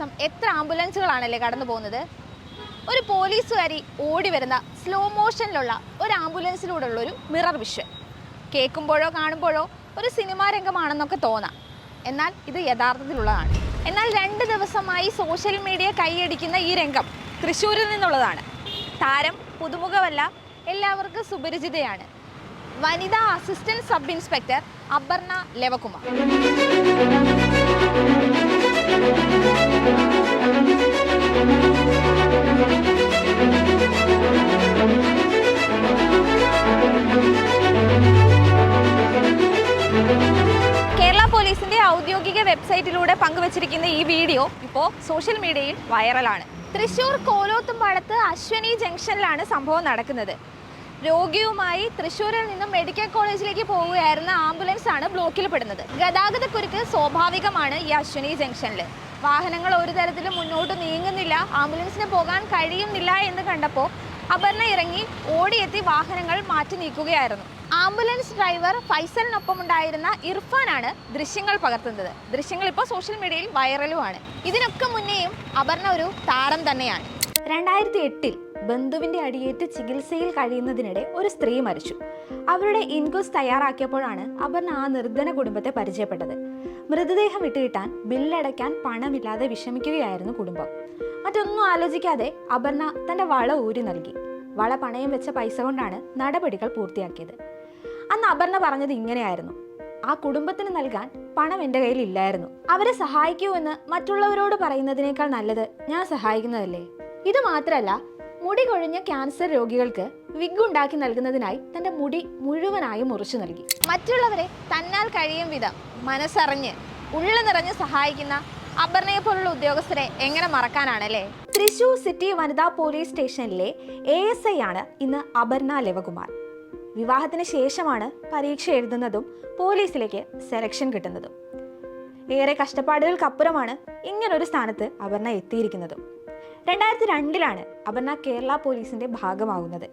ദിവസം എത്ര ആംബുലൻസുകളാണല്ലേ കടന്നു പോകുന്നത്. ഒരു പോലീസുകാരി ഓടി വരുന്ന സ്ലോ മോഷനിലുള്ള ഒരു ആംബുലൻസിലൂടെയുള്ളൊരു മിറർ വിഷ്വൽ കേൾക്കുമ്പോഴോ കാണുമ്പോഴോ ഒരു സിനിമാ രംഗമാണെന്നൊക്കെ തോന്നാം. എന്നാൽ ഇത് യഥാർത്ഥത്തിലുള്ളതാണ്. എന്നാൽ 2 ദിവസമായി സോഷ്യൽ മീഡിയ കൈയടിക്കുന്ന ഈ രംഗം തൃശ്ശൂരിൽ നിന്നുള്ളതാണ്. താരം പുതുമുഖമല്ല, എല്ലാവർക്കും സുപരിചിതയാണ്. വനിതാ assistant sub inspector Aparna Levakumar. Kerala പോലീസിന്റെ ഔദ്യോഗിക വെബ്സൈറ്റിലൂടെ പങ്കുവച്ചിരിക്കുന്ന ഈ വീഡിയോ ഇപ്പോൾ സോഷ്യൽ മീഡിയയിൽ വൈറലാണ്. തൃശ്ശൂർ കോലോത്തുംപാടത്ത് അശ്വനി ജംഗ്ഷനിലാണ് സംഭവം നടക്കുന്നത്. രോഗിയുമായി തൃശ്ശൂരിൽ നിന്നും മെഡിക്കൽ കോളേജിലേക്ക് പോവുകയായിരുന്ന ആംബുലൻസ് ആണ് ബ്ലോക്കിൽ പെടുന്നത്. ഗതാഗതക്കുരുക്ക് സ്വാഭാവികമാണ് ഈ അശ്വനി ജംഗ്ഷനിൽ. വാഹനങ്ങൾ ഒരു തരത്തിലും മുന്നോട്ട് നീങ്ങുന്നില്ല, ആംബുലൻസിന് പോകാൻ കഴിയുന്നില്ല എന്ന് കണ്ടപ്പോൾ അപർണ ഇറങ്ങി ഓടിയെത്തി വാഹനങ്ങൾ മാറ്റി നീക്കുകയായിരുന്നു. ആംബുലൻസ് ഡ്രൈവർ ഫൈസലിനൊപ്പം ഉണ്ടായിരുന്ന ഇർഫാനാണ് ദൃശ്യങ്ങൾ പകർത്തുന്നത്. ദൃശ്യങ്ങൾ ഇപ്പോൾ സോഷ്യൽ മീഡിയയിൽ വൈറലുമാണ്. ഇതിനൊക്കെ മുന്നേയും അപർണ ഒരു താരം തന്നെയാണ്. 2008 ബന്ധുവിന്റെ അടിയേറ്റ് ചികിത്സയിൽ കഴിയുന്നതിനിടെ ഒരു സ്ത്രീ മരിച്ചു. അവരുടെ ഇൻക്വസ്റ്റ് തയ്യാറാക്കിയപ്പോഴാണ് അപർണ ആ നിർധന കുടുംബത്തെ പരിചയപ്പെട്ടത്. മൃതദേഹം വിട്ടുകിട്ടാൻ ബില്ലടയ്ക്കാൻ പണമില്ലാതെ വിഷമിക്കുകയായിരുന്നു കുടുംബം. മറ്റൊന്നും ആലോചിക്കാതെ അപർണ തന്റെ വള ഊരി നൽകി. വള പണയം വെച്ച പൈസ കൊണ്ടാണ് നടപടികൾ പൂർത്തിയാക്കിയത്. അന്ന് അപർണ പറഞ്ഞത് ഇങ്ങനെയായിരുന്നു: ആ കുടുംബത്തിന് നൽകാൻ പണം എൻ്റെ കയ്യിൽ ഇല്ലായിരുന്നു. അവരെ സഹായിക്കൂ എന്ന് മറ്റുള്ളവരോട് പറയുന്നതിനേക്കാൾ നല്ലത് ഞാൻ സഹായിക്കുന്നതല്ലേ. ഇത് മാത്രമല്ല, മുടി കൊഴിഞ്ഞ ക്യാൻസർ രോഗികൾക്ക് വിഗ് ഉണ്ടാക്കി നൽകുന്നതിനായി തന്റെ മുടി മുഴുവനായും മുറിച്ചു നൽകി. മറ്റുള്ളവരെ തന്നാൽ കഴിയും വിധം മനസ്സറിഞ്ഞ് ഉള്ളു നിറഞ്ഞ് സഹായിക്കുന്ന അപർണയെ പോലുള്ള ഉദ്യോഗസ്ഥരെ എങ്ങനെ മറക്കാനാണല്ലേ. തൃശ്ശൂർ സിറ്റി വനിതാ പോലീസ് സ്റ്റേഷനിലെ ASI ആണ് ഇന്ന് അപർണ ലെവകുമാർ. വിവാഹത്തിന് ശേഷമാണ് പരീക്ഷ എഴുതുന്നതും പോലീസിലേക്ക് സെലക്ഷൻ കിട്ടുന്നതും. ഏറെ കഷ്ടപ്പാടുകൾക്കപ്പുറമാണ് ഇങ്ങനൊരു സ്ഥാനത്ത് അപർണ എത്തിയിരിക്കുന്നതും. 2002 അപർണ കേരള പോലീസിന്റെ ഭാഗമാകുന്നത്.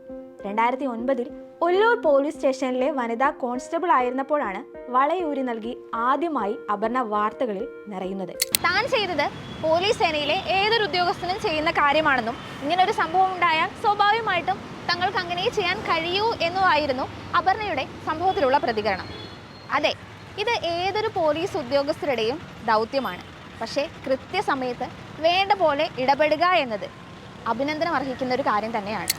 2009 ഒല്ലൂർ പോലീസ് സ്റ്റേഷനിലെ വനിതാ കോൺസ്റ്റബിൾ ആയിരുന്നപ്പോഴാണ് വളയൂരി നൽകി ആദ്യമായി അപർണ വാർത്തകളിൽ നിറയുന്നത്. താൻ ചെയ്തത് പോലീസ് സേനയിലെ ഏതൊരു ഉദ്യോഗസ്ഥനും ചെയ്യുന്ന കാര്യമാണെന്നും ഇങ്ങനൊരു സംഭവം ഉണ്ടായാൽ സ്വാഭാവികമായിട്ടും തങ്ങൾക്ക് അങ്ങനെ ചെയ്യാൻ കഴിയൂ എന്നുമായിരുന്നു അപർണയുടെ സംഭവത്തിലുള്ള പ്രതികരണം. അതെ, ഇത് ഏതൊരു പോലീസ് ഉദ്യോഗസ്ഥരുടെയും ദൗത്യമാണ്. പക്ഷേ കൃത്യസമയത്ത് വേണ്ട പോലെ ഇടപെടുക എന്നത് അഭിനന്ദനം അർഹിക്കുന്ന ഒരു കാര്യം തന്നെയാണ്.